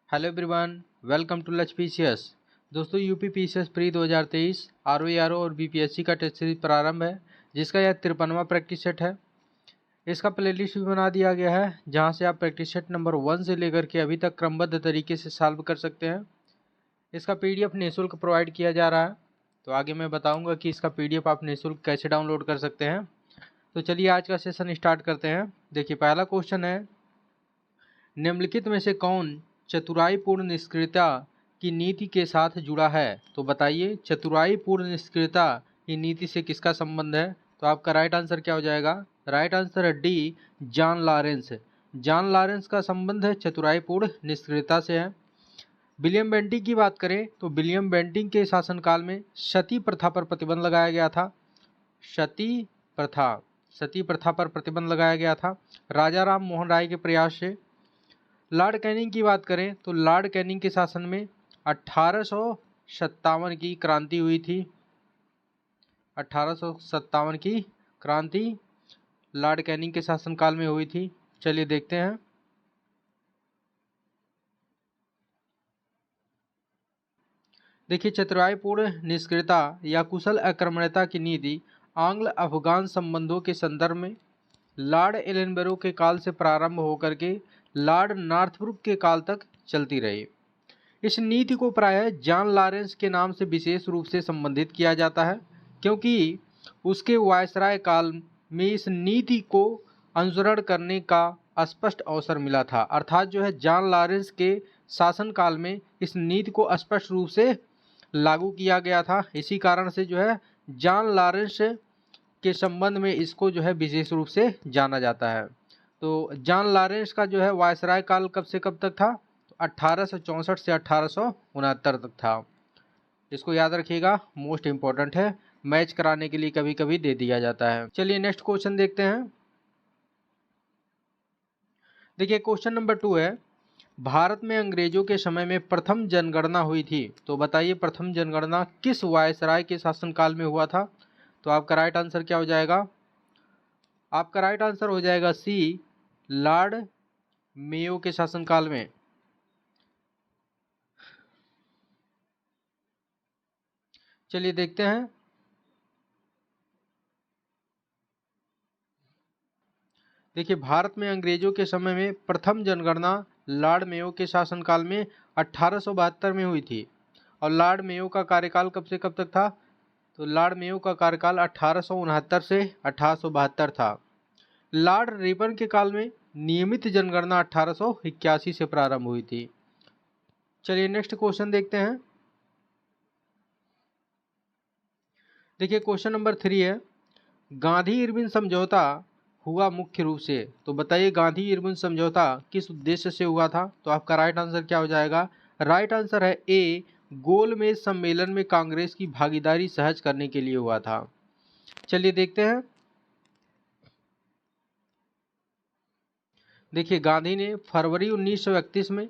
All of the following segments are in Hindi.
हेलो एवरीवन, वेलकम टू लच पीसीएस। दोस्तों, यूपी पीसीएस प्री 2023 आरओ और बीपीएससी का टेस्ट सीरीज प्रारंभ है, जिसका यह 53वां प्रैक्टिस सेट है। इसका प्लेलिस्ट भी बना दिया गया है, जहां से आप प्रैक्टिस सेट नंबर 1 से लेकर के अभी तक क्रमबद्ध तरीके से सॉल्व कर सकते हैं। इसका पीडीएफ निःशुल्क प्रोवाइड किया जा रहा है, तो आगे मैं बताऊँगा कि इसका पीडीएफ आप निःशुल्क कैसे डाउनलोड कर सकते हैं। तो चलिए आज का सेशन स्टार्ट करते हैं। देखिए, पहला क्वेश्चन है, निम्नलिखित में से कौन चतुराईपूर्ण निष्क्रियता की नीति के साथ जुड़ा है? तो बताइए, चतुराईपूर्ण निष्क्रियता की नीति से किसका संबंध है? तो आपका राइट आंसर क्या हो जाएगा? राइट आंसर है D, John Lawrence. John Lawrence का संबंध है चतुराईपूर्ण निष्क्रियता से है। विलियम बेंटिंक की बात करें तो विलियम बेंटिंक के शासनकाल में सती प्रथा पर प्रतिबंध लगाया गया था। सती प्रथा पर प्रतिबंध लगाया गया था राजा राम मोहन राय के प्रयास से। लॉर्ड कैनिंग की बात करें तो लॉर्ड कैनिंग के शासन में 1857 की क्रांति हुई थी। 1857 की क्रांति लॉर्ड कैनिंग के शासनकाल में हुई थी। चलिए देखते हैं। देखिए, चतुराईपूर्ण निष्क्रियता या कुशल आक्रमणता की नीति आंग्ल अफगान संबंधों के संदर्भ में लॉर्ड एलनबरो के काल से प्रारंभ होकर के लॉर्ड नॉर्थब्रुक के काल तक चलती रही। इस नीति को प्रायः जॉन लॉरेंस के नाम से विशेष रूप से संबंधित किया जाता है, क्योंकि उसके वायसराय काल में इस नीति को अनुसरण करने का स्पष्ट अवसर मिला था। अर्थात जो है, जॉन लॉरेंस के शासनकाल में इस नीति को स्पष्ट रूप से लागू किया गया था। इसी कारण से जो है, जॉन लॉरेंस के संबंध में इसको जो है विशेष रूप से जाना जाता है। तो जॉन लॉरेंस का जो है वायसराय काल कब से कब तक था? 1864 से 1869 तक था। इसको याद रखिएगा, मोस्ट इंपॉर्टेंट है, मैच कराने के लिए कभी कभी दे दिया जाता है। चलिए नेक्स्ट क्वेश्चन देखते हैं। देखिए, क्वेश्चन नंबर 2 है, भारत में अंग्रेजों के समय में प्रथम जनगणना हुई थी। तो बताइए, प्रथम जनगणना किस वायसराय के शासनकाल में हुआ था? तो आपका राइट आंसर क्या हो जाएगा? आपका राइट आंसर हो जाएगा सी, लॉर्ड मेयो के शासनकाल में। चलिए देखते हैं। देखिए, भारत में अंग्रेजों के समय में प्रथम जनगणना लॉर्ड मेयो के शासनकाल में 1872 में हुई थी। और लॉर्ड मेयो का कार्यकाल कब से कब तक था? तो लॉर्ड मेयो का कार्यकाल 1869 से 1872 था। लॉर्ड रिपन के काल में नियमित जनगणना 1881 से प्रारंभ हुई थी। चलिए नेक्स्ट क्वेश्चन देखते हैं। देखिए, क्वेश्चन नंबर 3 है, गांधी इरविन समझौता हुआ मुख्य रूप से। तो बताइए, गांधी इरविन समझौता किस उद्देश्य से हुआ था? तो आपका राइट आंसर क्या हो जाएगा? राइट आंसर है ए, गोलमेज सम्मेलन में कांग्रेस की भागीदारी सहज करने के लिए हुआ था। चलिए देखते हैं। देखिए, गांधी ने फरवरी 1931 में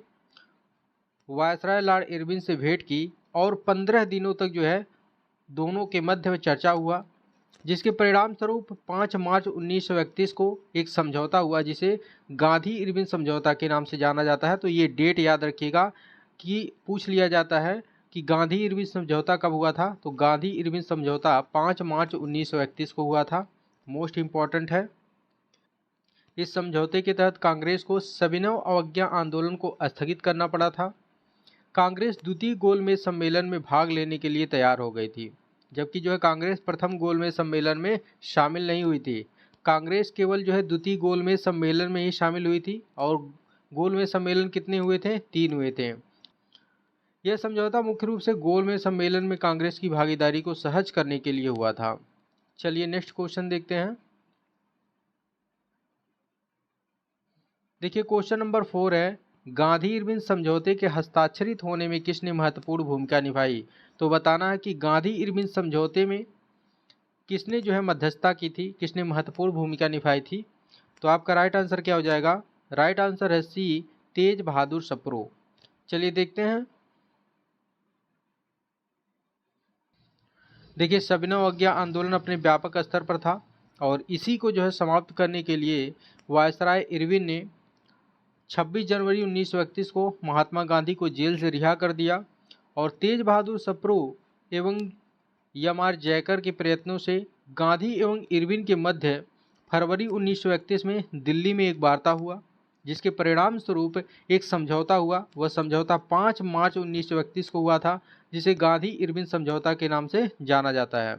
वायसराय लॉर्ड इरविन से भेंट की और 15 दिनों तक जो है दोनों के मध्य में चर्चा हुआ, जिसके परिणाम स्वरूप 5 मार्च 1931 को एक समझौता हुआ, जिसे गांधी इरविन समझौता के नाम से जाना जाता है। तो ये डेट याद रखिएगा कि पूछ लिया जाता है कि गांधी इरविन समझौता कब हुआ था। तो गांधी इरविन समझौता 5 मार्च 1931 को हुआ था। मोस्ट इंपॉर्टेंट है। इस समझौते के तहत कांग्रेस को सविनय अवज्ञा आंदोलन को स्थगित करना पड़ा था। कांग्रेस द्वितीय गोलमेज सम्मेलन में भाग लेने के लिए तैयार हो गई थी, जबकि जो है कांग्रेस प्रथम गोलमेज सम्मेलन में शामिल नहीं हुई थी। कांग्रेस केवल जो है द्वितीय गोलमेज सम्मेलन में ही शामिल हुई थी। और गोलमेज सम्मेलन कितने हुए थे? 3 हुए थे। यह समझौता मुख्य रूप से गोलमेज सम्मेलन में कांग्रेस की भागीदारी को सहज करने के लिए हुआ था। चलिए नेक्स्ट क्वेश्चन देखते हैं। देखिए, क्वेश्चन नंबर 4 है, गांधी इरविन समझौते के हस्ताक्षरित होने में किसने महत्वपूर्ण भूमिका निभाई? तो बताना है कि गांधी इरविन समझौते में किसने जो है मध्यस्थता की थी, किसने महत्वपूर्ण भूमिका निभाई थी? तो आपका राइट आंसर क्या हो जाएगा? राइट आंसर है सी, तेज बहादुर सप्रू। चलिए देखते हैं। देखिए, सविनय अवज्ञा आंदोलन अपने व्यापक स्तर पर था और इसी को जो है समाप्त करने के लिए वायसराय इरविन ने 26 जनवरी 1931 को महात्मा गांधी को जेल से रिहा कर दिया और तेज बहादुर सप्रू एवं एम.आर. जयकर के प्रयत्नों से गांधी एवं इरविन के मध्य फरवरी 1931 में दिल्ली में एक वार्ता हुआ, जिसके परिणाम स्वरूप एक समझौता हुआ। वह समझौता 5 मार्च 1931 को हुआ था, जिसे गांधी इरविन समझौता के नाम से जाना जाता है।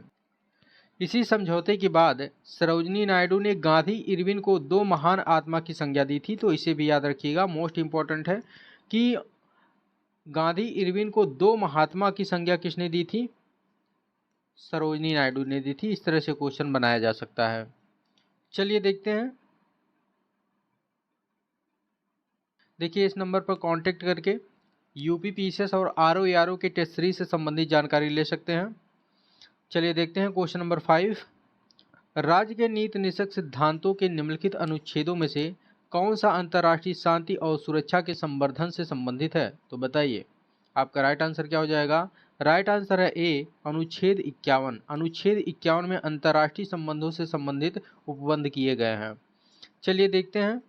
इसी समझौते के बाद सरोजिनी नायडू ने गांधी इरविन को 2 महान आत्मा की संज्ञा दी थी। तो इसे भी याद रखिएगा, मोस्ट इंपॉर्टेंट है कि गांधी इरविन को 2 महात्मा की संज्ञा किसने दी थी? सरोजिनी नायडू ने दी थी। इस तरह से क्वेश्चन बनाया जा सकता है। चलिए देखते हैं। देखिए, इस नंबर पर कांटेक्ट करके यूपीपीसीएस और आरओ के टेस्ट सीरीज से संबंधित जानकारी ले सकते हैं। चलिए देखते हैं क्वेश्चन नंबर 5। राज्य के नीति निषेध सिद्धांतों के निम्नलिखित अनुच्छेदों में से कौन सा अंतर्राष्ट्रीय शांति और सुरक्षा के संवर्धन से संबंधित है? तो बताइए, आपका राइट आंसर क्या हो जाएगा? राइट आंसर है ए, अनुच्छेद 51। अनुच्छेद 51 में अंतर्राष्ट्रीय संबंधों से संबंधित उपबंध किए गए हैं। चलिए देखते हैं।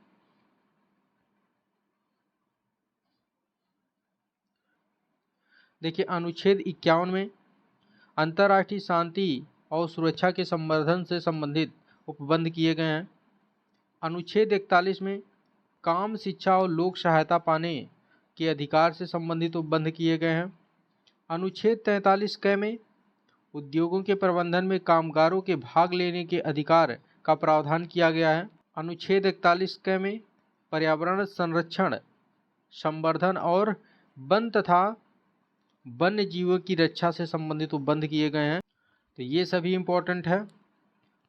देखिए, अनुच्छेद 51 में अंतर्राष्ट्रीय शांति और सुरक्षा के संवर्धन से संबंधित उपबंध किए गए हैं। अनुच्छेद 41 में काम, शिक्षा और लोक सहायता पाने के अधिकार से संबंधित उपबंध किए गए हैं। अनुच्छेद 43 क में उद्योगों के प्रबंधन में कामगारों के भाग लेने के अधिकार का प्रावधान किया गया है। अनुच्छेद 41 क में पर्यावरण संरक्षण, संवर्धन और वन तथा वन्य जीवों की रक्षा से संबंधित उपबंध किए गए हैं। तो ये सभी इम्पोर्टेंट है,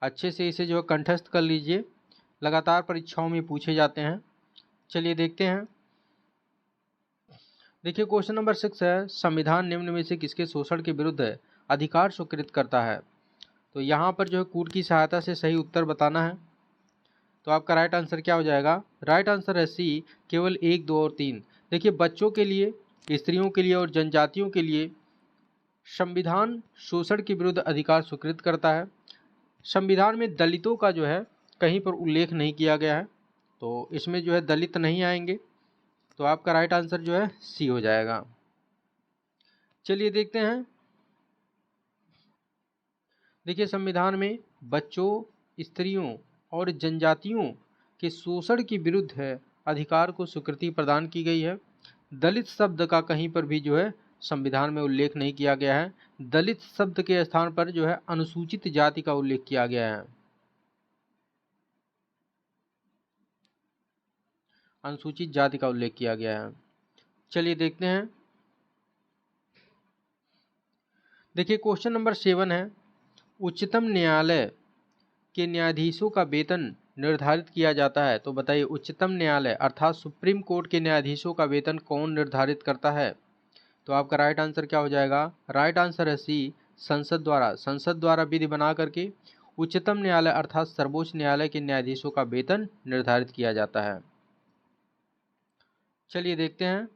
अच्छे से इसे जो है कंठस्थ कर लीजिए, लगातार परीक्षाओं में पूछे जाते हैं। चलिए देखते हैं। देखिए, क्वेश्चन नंबर 6 है, संविधान निम्न में से किसके शोषण के विरुद्ध अधिकार स्वीकृत करता है? तो यहाँ पर जो है कूट की सहायता से सही उत्तर बताना है। तो आपका राइट आंसर क्या हो जाएगा? राइट आंसर है सी, केवल 1, 2 और 3। देखिए, बच्चों के लिए, स्त्रियों के लिए और जनजातियों के लिए संविधान शोषण के विरुद्ध अधिकार स्वीकृत करता है। संविधान में दलितों का जो है कहीं पर उल्लेख नहीं किया गया है, तो इसमें जो है दलित नहीं आएंगे। तो आपका राइट आंसर जो है सी हो जाएगा। चलिए देखते हैं। देखिए, संविधान में बच्चों, स्त्रियों और जनजातियों के शोषण के विरुद्ध अधिकार को स्वीकृति प्रदान की गई है। दलित शब्द का कहीं पर भी जो है संविधान में उल्लेख नहीं किया गया है। दलित शब्द के स्थान पर जो है अनुसूचित जाति का उल्लेख किया गया है। अनुसूचित जाति का उल्लेख किया गया है। चलिए देखते हैं। देखिए, क्वेश्चन नंबर 7 है, उच्चतम न्यायालय के न्यायाधीशों का वेतन निर्धारित किया जाता है। तो बताइए, उच्चतम न्यायालय अर्थात सुप्रीम कोर्ट के न्यायाधीशों का वेतन कौन निर्धारित करता है? तो आपका राइट आंसर क्या हो जाएगा? राइट आंसर है सी, संसद द्वारा। संसद द्वारा विधि बना करके उच्चतम न्यायालय अर्थात सर्वोच्च न्यायालय के न्यायाधीशों का वेतन निर्धारित किया जाता है। चलिए देखते हैं।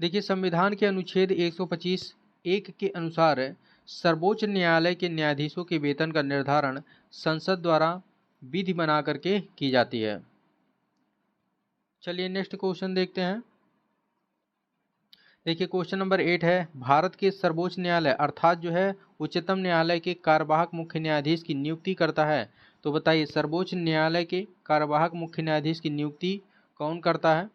देखिए, संविधान के अनुच्छेद 125(1) के अनुसार सर्वोच्च न्यायालय के न्यायाधीशों के वेतन का निर्धारण संसद द्वारा विधि बना करके की जाती है। चलिए नेक्स्ट क्वेश्चन देखते हैं। देखिए, क्वेश्चन नंबर 8 है, भारत के सर्वोच्च न्यायालय अर्थात जो है उच्चतम न्यायालय के कार्यवाहक मुख्य न्यायाधीश की नियुक्ति करता है। तो बताइए, सर्वोच्च न्यायालय के कार्यवाहक मुख्य न्यायाधीश की नियुक्ति कौन करता है?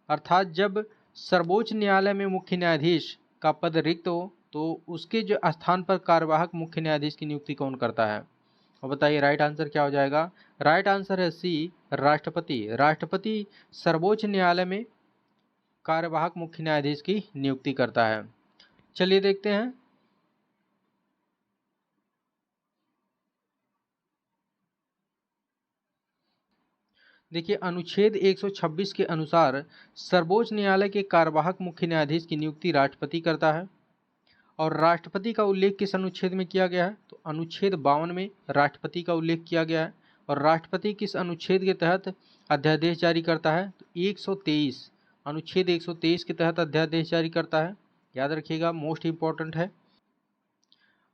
अर्थात जब सर्वोच्च न्यायालय में मुख्य न्यायाधीश का पद रिक्त हो तो उसके जो स्थान पर कार्यवाहक मुख्य न्यायाधीश की नियुक्ति कौन करता है? और बताइए, राइट आंसर क्या हो जाएगा? राइट आंसर है सी, राष्ट्रपति। राष्ट्रपति सर्वोच्च न्यायालय में कार्यवाहक मुख्य न्यायाधीश की नियुक्ति करता है। चलिए देखते हैं। देखिए, अनुच्छेद 126 के अनुसार सर्वोच्च न्यायालय के कार्यवाहक मुख्य न्यायाधीश की नियुक्ति राष्ट्रपति करता है। और राष्ट्रपति का उल्लेख किस अनुच्छेद में किया गया है? तो अनुच्छेद 52 में राष्ट्रपति का उल्लेख किया गया है। और राष्ट्रपति किस अनुच्छेद के तहत अध्यादेश जारी करता है? तो 123, अनुच्छेद 123 के तहत अध्यादेश जारी करता है। याद रखिएगा, मोस्ट इंपॉर्टेंट है।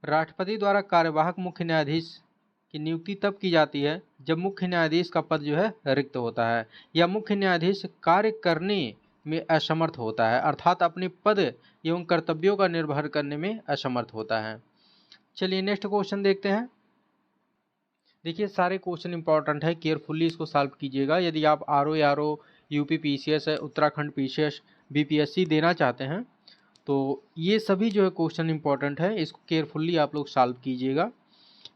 राष्ट्रपति द्वारा कार्यवाहक मुख्य न्यायाधीश कि नियुक्ति तब की जाती है जब मुख्य न्यायाधीश का पद जो है रिक्त होता है या मुख्य न्यायाधीश कार्य करने में असमर्थ होता है, अर्थात अपने पद एवं कर्तव्यों का निर्वहन करने में असमर्थ होता है। चलिए नेक्स्ट क्वेश्चन देखते हैं। देखिए सारे क्वेश्चन इंपॉर्टेंट है, केयरफुली इसको सॉल्व कीजिएगा। यदि आप आरओ यूपी पीसीएस है, उत्तराखंड पीसीएस, बीपीएससी देना चाहते हैं तो ये सभी जो है क्वेश्चन इंपॉर्टेंट है, इसको केयरफुली आप लोग सॉल्व कीजिएगा।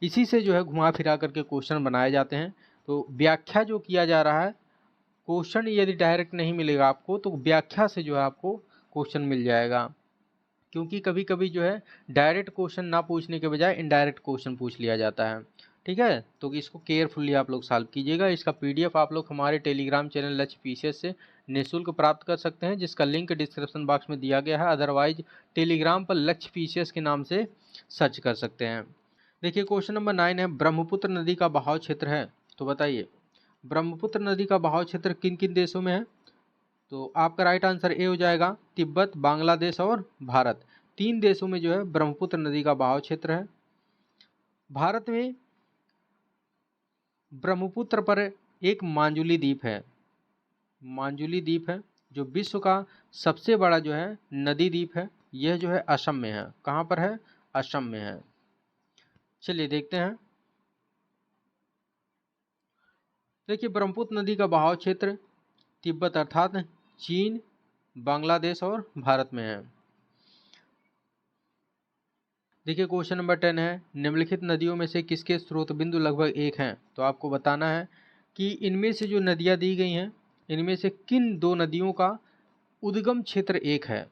इसी से जो है घुमा फिरा करके क्वेश्चन बनाए जाते हैं। तो व्याख्या जो किया जा रहा है, क्वेश्चन यदि डायरेक्ट नहीं मिलेगा आपको तो व्याख्या से जो है आपको क्वेश्चन मिल जाएगा, क्योंकि कभी कभी जो है डायरेक्ट क्वेश्चन ना पूछने के बजाय इनडायरेक्ट क्वेश्चन पूछ लिया जाता है। ठीक है, तो इसको केयरफुली आप लोग सॉल्व कीजिएगा। इसका पीडीएफ आप लोग हमारे टेलीग्राम चैनल लक्ष्य पीसीएस से निःशुल्क प्राप्त कर सकते हैं, जिसका लिंक डिस्क्रिप्शन बॉक्स में दिया गया है। अदरवाइज टेलीग्राम पर लक्ष्य पीसीएस के नाम से सर्च कर सकते हैं। देखिए क्वेश्चन नंबर 9 है, ब्रह्मपुत्र नदी का बहाव क्षेत्र है, तो बताइए ब्रह्मपुत्र नदी का बहाव क्षेत्र किन किन देशों में है? तो आपका राइट आंसर ए हो जाएगा, तिब्बत, बांग्लादेश और भारत। 3 देशों में जो है ब्रह्मपुत्र नदी का बहाव क्षेत्र है। भारत में ब्रह्मपुत्र पर एक मांजुली द्वीप है, मांजुली द्वीप है जो विश्व का सबसे बड़ा जो है नदी द्वीप है। यह जो है असम में है। कहाँ पर है? असम में है। चलिए देखते हैं। देखिए ब्रह्मपुत्र नदी का बहाव क्षेत्र तिब्बत अर्थात चीन, बांग्लादेश और भारत में है। देखिए क्वेश्चन नंबर 10 है, निम्नलिखित नदियों में से किसके स्रोत बिंदु लगभग एक हैं? तो आपको बताना है कि इनमें से जो नदियां दी गई हैं, इनमें से किन 2 नदियों का उद्गम क्षेत्र एक है?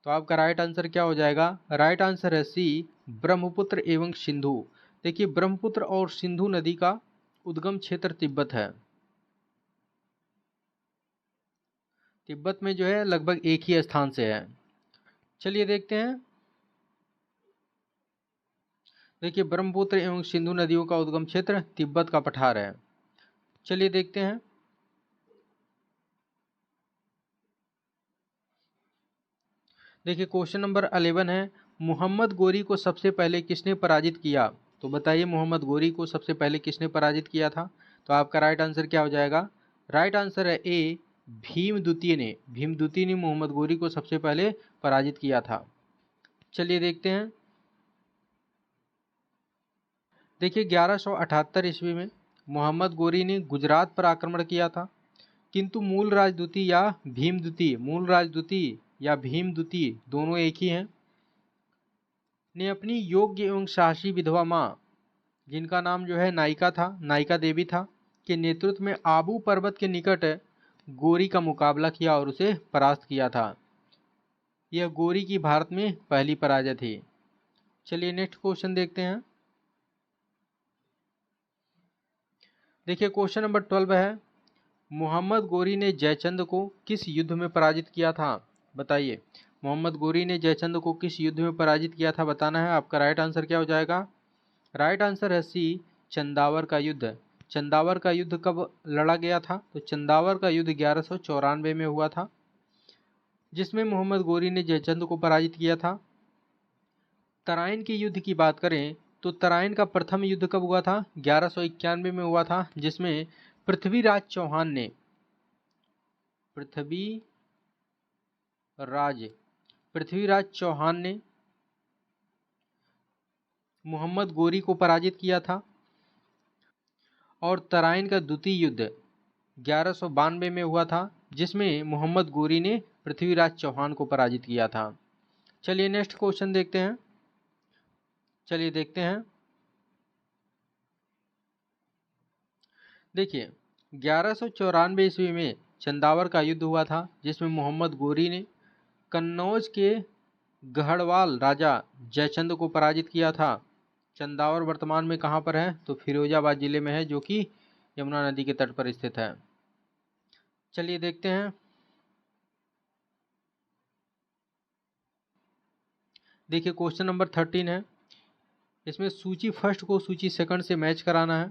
तो आपका राइट आंसर क्या हो जाएगा? राइट आंसर है सी, ब्रह्मपुत्र एवं सिंधु। देखिए ब्रह्मपुत्र और सिंधु नदी का उद्गम क्षेत्र तिब्बत है। तिब्बत में जो है लगभग एक ही स्थान से है। चलिए देखते हैं। देखिए ब्रह्मपुत्र एवं सिंधु नदियों का उद्गम क्षेत्र तिब्बत का पठार है। चलिए देखते हैं। देखिए क्वेश्चन नंबर 11 है, मोहम्मद गोरी को सबसे पहले किसने पराजित किया? तो बताइए मोहम्मद गोरी को सबसे पहले किसने पराजित किया था? तो आपका राइट आंसर क्या हो जाएगा? राइट आंसर है ए, भीम द्वितीय ने। भीम द्वितीय ने मोहम्मद गोरी को सबसे पहले पराजित किया था। चलिए देखते हैं। देखिए 1178 ईस्वी में मोहम्मद गोरी ने गुजरात पर आक्रमण किया था, किंतु मूल राजदूती या भीमद्वितीय, मूल राजदूती या भीमद्वितीय दोनों एक ही हैं, ने अपनी योग्य एवं साहसी विधवा माँ, जिनका नाम जो है नायिका था, नायिका देवी था, के नेतृत्व में आबू पर्वत के निकट गोरी का मुकाबला किया और उसे परास्त किया था। यह गोरी की भारत में पहली पराजय थी। चलिए नेक्स्ट क्वेश्चन देखते हैं। देखिए क्वेश्चन नंबर 12 है, मोहम्मद गोरी ने जयचंद को किस युद्ध में पराजित किया था? बताइए मोहम्मद गोरी ने जयचंद को किस युद्ध में पराजित किया था, बताना है। आपका राइट आंसर क्या हो जाएगा? राइट आंसर है सी, चंदावर का युद्ध। चंदावर का युद्ध कब लड़ा गया था? तो चंदावर का युद्ध 1194 में हुआ था, जिसमें मोहम्मद गोरी ने जयचंद को पराजित किया था। तराइन के युद्ध की बात करें तो तराइन का प्रथम युद्ध कब हुआ था? 1191 में हुआ था, जिसमें पृथ्वीराज चौहान ने पृथ्वीराज चौहान ने मोहम्मद गोरी को पराजित किया था। और तराइन का द्वितीय युद्ध 1192 में हुआ था, जिसमें मोहम्मद गोरी ने पृथ्वीराज चौहान को पराजित किया था। चलिए नेक्स्ट क्वेश्चन देखते हैं। चलिए देखते हैं। देखिए 1194 ईस्वी में चंदावर का युद्ध हुआ था, जिसमें मोहम्मद गोरी ने कन्नौज के गढ़वाल राजा जयचंद को पराजित किया था। चंदावर वर्तमान में कहाँ पर है? तो फिरोजाबाद जिले में है, जो कि यमुना नदी के तट पर स्थित है। चलिए देखते हैं। देखिए क्वेश्चन नंबर 13 है, इसमें सूची फर्स्ट को सूची सेकंड से मैच कराना है।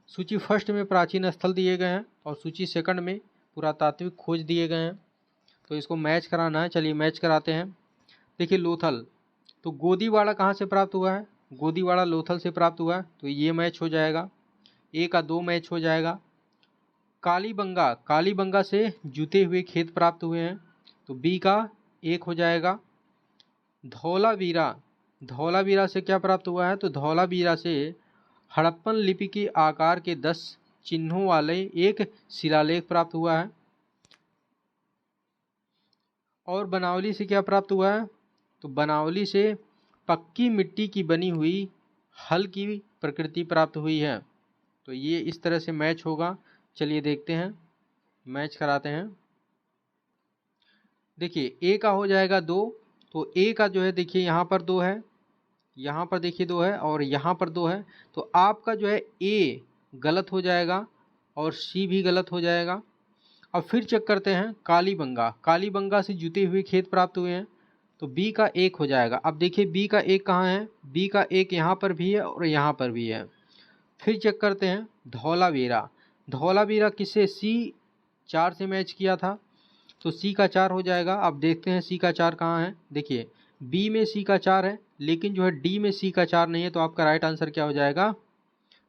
सूची फर्स्ट में प्राचीन स्थल दिए गए हैं और सूची सेकंड में पुरातात्विक खोज दिए गए हैं, तो इसको मैच कराना है। चलिए मैच कराते हैं। देखिए लोथल, तो गोदीवाड़ा कहाँ से प्राप्त हुआ है? गोदीवाड़ा लोथल से प्राप्त हुआ है, तो ये मैच हो जाएगा, ए का 2 मैच हो जाएगा। कालीबंगा, कालीबंगा से जुते हुए खेत प्राप्त हुए हैं, तो बी का 1 हो जाएगा। धौलावीरा, धौलावीरा से क्या प्राप्त हुआ है, तो धौलावीरा से हड़प्पन लिपि के आकार के 10 चिन्हों वाले एक शिलालेख प्राप्त हुआ है। और बनावली से क्या प्राप्त हुआ है, तो बनावली से पक्की मिट्टी की बनी हुई हल की प्रकृति प्राप्त हुई है। तो ये इस तरह से मैच होगा। चलिए देखते हैं, मैच कराते हैं। देखिए ए का हो जाएगा 2, तो ए का जो है देखिए यहाँ पर 2 है, यहाँ पर देखिए 2 है और यहाँ पर 2 है, तो आपका जो है ए गलत हो जाएगा और सी भी गलत हो जाएगा। अब फिर चेक करते हैं कालीबंगा, कालीबंगा से जुते हुए खेत प्राप्त हुए हैं, तो बी का 1 हो जाएगा। अब देखिए बी का 1 कहाँ है, बी का 1 यहाँ पर भी है और यहाँ पर भी है। फिर चेक करते हैं धौलावीरा, धौलावीरा किससे, सी 4 से मैच किया था, तो सी का 4 हो जाएगा। अब देखते हैं सी का 4 कहाँ है, देखिए बी में सी का 4 है, लेकिन जो है डी में सी का 4 नहीं है, तो आपका राइट आंसर क्या हो जाएगा,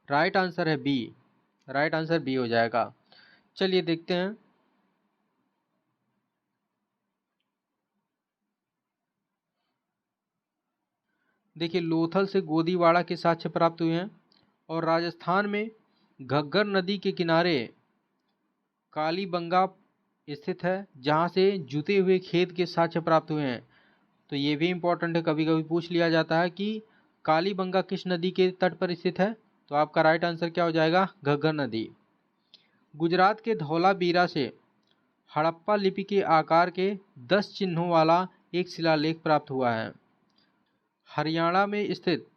राइट आंसर है बी, राइट आंसर बी हो जाएगा। चलिए देखते हैं। देखिए लोथल से गोदीवाड़ा के साक्ष्य प्राप्त हुए हैं और राजस्थान में घग्गर नदी के किनारे कालीबंगा स्थित है, जहां से जुते हुए खेत के साक्ष्य प्राप्त हुए हैं। तो ये भी इम्पोर्टेंट है, कभी कभी पूछ लिया जाता है कि कालीबंगा किस नदी के तट पर स्थित है, तो आपका राइट आंसर क्या हो जाएगा, घग्गर नदी। गुजरात के धौलावीरा से हड़प्पा लिपि के आकार के 10 चिन्हों वाला एक शिलालेख प्राप्त हुआ है। हरियाणा में स्थित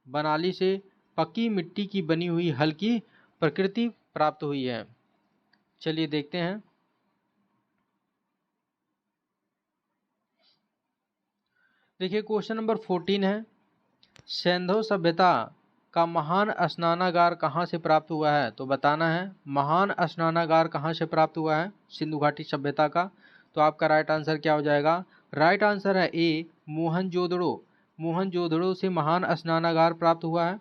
बनाली से पक्की मिट्टी की बनी हुई हल्की प्रकृति प्राप्त हुई है। चलिए देखते हैं। देखिए क्वेश्चन नंबर 14 है, सिंधु सभ्यता का महान स्नानागार कहाँ से प्राप्त हुआ है, तो बताना है महान स्नानागार कहाँ से प्राप्त हुआ है सिंधु घाटी सभ्यता का। तो आपका राइट आंसर क्या हो जाएगा, राइट आंसर है ए मोहनजोदड़ो, मोहनजोदड़ो से महान स्नानागार प्राप्त हुआ है।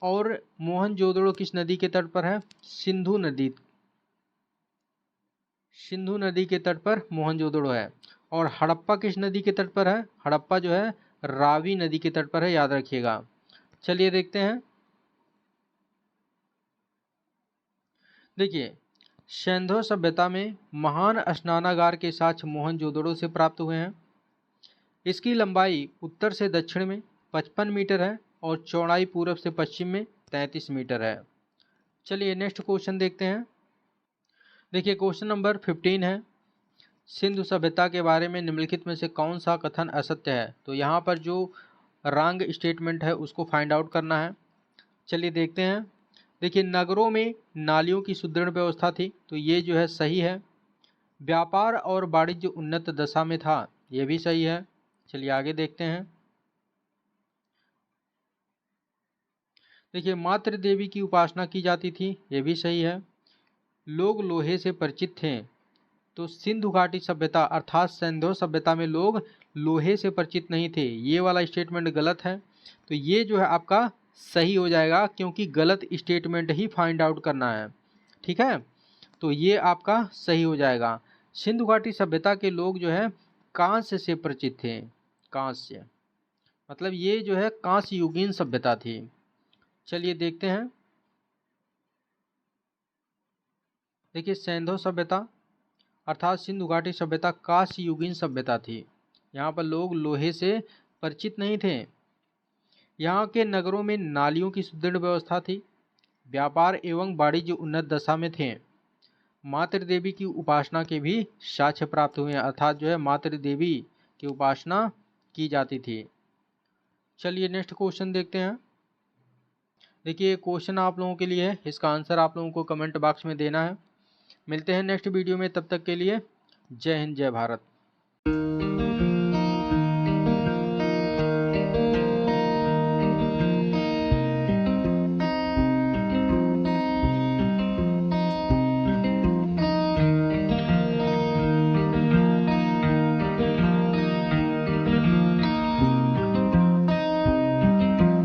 और मोहनजोदड़ो किस नदी के तट पर है, सिंधु नदी, सिंधु नदी के तट पर मोहनजोदड़ो है। और हड़प्पा किस नदी के तट पर है, हड़प्पा जो है रावी नदी के तट पर है, याद रखिएगा। चलिए देखते हैं। देखिए सिंधु सभ्यता में महान स्नानागार के साक्ष्य मोहनजोदड़ो से प्राप्त हुए हैं। इसकी लंबाई उत्तर से दक्षिण में 55 मीटर है और चौड़ाई पूर्व से पश्चिम में 33 मीटर है। चलिए नेक्स्ट क्वेश्चन देखते हैं। देखिए क्वेश्चन नंबर 15 है, सिंधु सभ्यता के बारे में निम्नलिखित में से कौन सा कथन असत्य है। तो यहाँ पर जो रॉन्ग स्टेटमेंट है उसको फाइंड आउट करना है। चलिए देखते हैं। देखिए नगरों में नालियों की सुदृढ़ व्यवस्था थी, तो ये जो है सही है। व्यापार और वाणिज्य उन्नत दशा में था, ये भी सही है। चलिए आगे देखते हैं। देखिए मातृ देवी की उपासना की जाती थी, ये भी सही है। लोग लोहे से परिचित थे, तो सिंधु घाटी सभ्यता अर्थात सिंधु सभ्यता में लोग लोहे से परिचित नहीं थे, ये वाला स्टेटमेंट गलत है। तो ये जो है आपका सही हो जाएगा, क्योंकि गलत स्टेटमेंट ही फाइंड आउट करना है, ठीक है। तो ये आपका सही हो जाएगा। सिंधु घाटी सभ्यता के लोग जो है कांस्य से परिचित थे, कांस्य मतलब ये जो है कांस्य युगीन सभ्यता थी। चलिए देखते हैं। देखिए सिंधु सभ्यता अर्थात सिंधु घाटी सभ्यता कांस्य युगीन सभ्यता थी। यहाँ पर लोग लोहे से परिचित नहीं थे। यहाँ के नगरों में नालियों की सुदृढ़ व्यवस्था थी। व्यापार एवं वाणिज्य उन्नत दशा में थे। मातृ देवी की उपासना के भी साक्ष्य प्राप्त हुए हैं, अर्थात जो है मातृ देवी की उपासना की जाती थी। चलिए नेक्स्ट क्वेश्चन देखते हैं। देखिए क्वेश्चन आप लोगों के लिए है, इसका आंसर आप लोगों को कमेंट बॉक्स में देना है। मिलते हैं नेक्स्ट वीडियो में, तब तक के लिए जय हिंद जय भारत।